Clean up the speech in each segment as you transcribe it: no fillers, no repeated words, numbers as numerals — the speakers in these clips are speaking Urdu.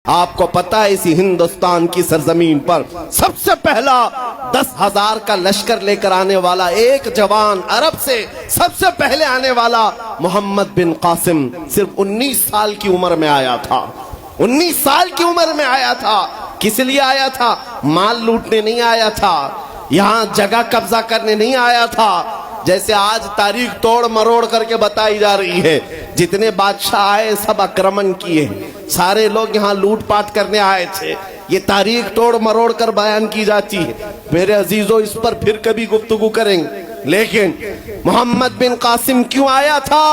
آپ کو پتا ہے اسی ہندوستان کی سرزمین پر سب سے پہلا 10,000 کا لشکر لے کر آنے والا ایک جوان عرب سے سب سے پہلے آنے والا محمد بن قاسم صرف 19 سال کی عمر میں آیا تھا۔ 19 سال کی عمر میں آیا تھا۔ کس لیے آیا تھا؟ مال لوٹنے نہیں آیا تھا، یہاں جگہ قبضہ کرنے نہیں آیا تھا جیسے آج تاریخ توڑ مروڑ کر کے بتائی جا رہی ہے۔ جتنے بادشاہ آئے سب اکرمن کیے، سارے لوگ یہاں لوٹ پاٹ کرنے آئے تھے، یہ تاریخ توڑ مروڑ کر بیان کی جاتی ہے۔ میرے عزیزو اس پر پھر کبھی گفتگو کریں گے، لیکن محمد بن قاسم کیوں آیا تھا؟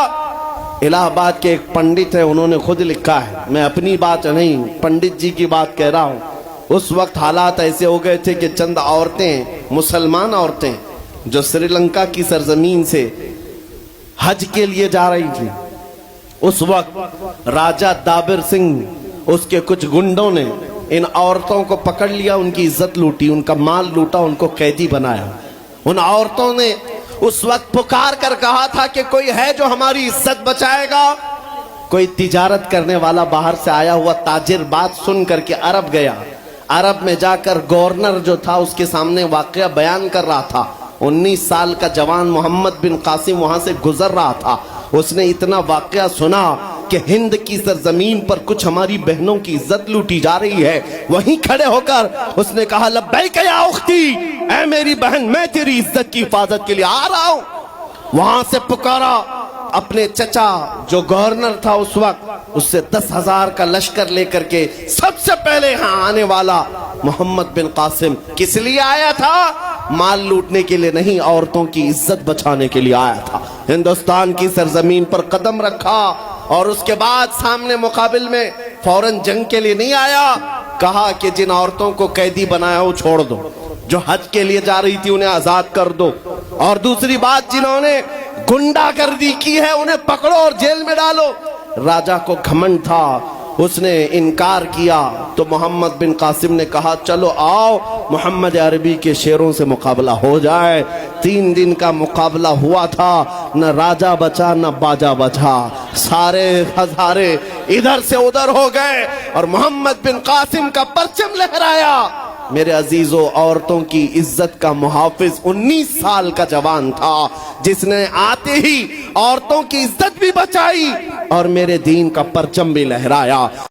الہ آباد کے ایک پنڈت ہے، انہوں نے خود لکھا ہے، میں اپنی بات نہیں پنڈت جی کی بات کہہ رہا ہوں۔ اس وقت حالات ایسے ہو گئے تھے کہ چند عورتیں، مسلمان عورتیں جو سری لنکا کی سرزمین سے حج کے لیے جا رہی تھی، اس وقت راجہ دابر سنگھ اس کے کچھ گنڈوں نے ان عورتوں کو پکڑ لیا، ان کی عزت لوٹی، ان کا مال لوٹا، ان کو قیدی بنایا۔ ان عورتوں نے اس وقت پکار کر کہا تھا کہ کوئی ہے جو ہماری عزت بچائے گا؟ کوئی تجارت کرنے والا باہر سے آیا ہوا تاجر بات سن کر کے عرب گیا، عرب میں جا کر گورنر جو تھا اس کے سامنے واقعہ بیان کر رہا تھا۔ 19 سال کا جوان محمد بن قاسم وہاں سے گزر رہا تھا، اس نے اتنا واقعہ سنا کہ ہند کی سرزمین پر کچھ ہماری بہنوں کی عزت لوٹی جا رہی ہے۔ وہیں کھڑے ہو کر اس نے کہا لبیک یا اختی، اے میری بہن میں تیری عزت کی حفاظت کے لیے آ رہا ہوں۔ وہاں سے پکارا اپنے چچا جو گورنر تھا اس وقت، اس سے 10,000 کا لشکر لے کر کے سب سے پہلے یہاں آنے والا محمد بن قاسم کس لیے آیا تھا؟ مال لوٹنے کے لیے نہیں، عورتوں کی عزت بچانے کے لیے آیا تھا۔ ہندوستان کی سرزمین پر قدم رکھا اور اس کے بعد سامنے مقابل میں فوراً جنگ کے لیے نہیں آیا، کہا کہ جن عورتوں کو قیدی بنایا وہ چھوڑ دو، جو حج کے لیے جا رہی تھی انہیں آزاد کر دو، اور دوسری بات جنہوں نے گنڈا گردی کی ہے انہیں پکڑو اور جیل میں ڈالو۔ راجہ کو گھمنڈ تھا، اس نے انکار کیا تو محمد بن قاسم نے کہا چلو آؤ محمد عربی کے شیروں سے مقابلہ ہو جائے۔ 3 دن کا مقابلہ ہوا تھا، نہ راجہ بچا نہ باجا بچا، سارے ہزارے ادھر سے ادھر ہو گئے اور محمد بن قاسم کا پرچم لہرایا۔ میرے عزیزو، عورتوں کی عزت کا محافظ 19 سال کا جوان تھا جس نے آتے ہی عورتوں کی عزت بھی بچائی اور میرے دین کا پرچم بھی لہرایا۔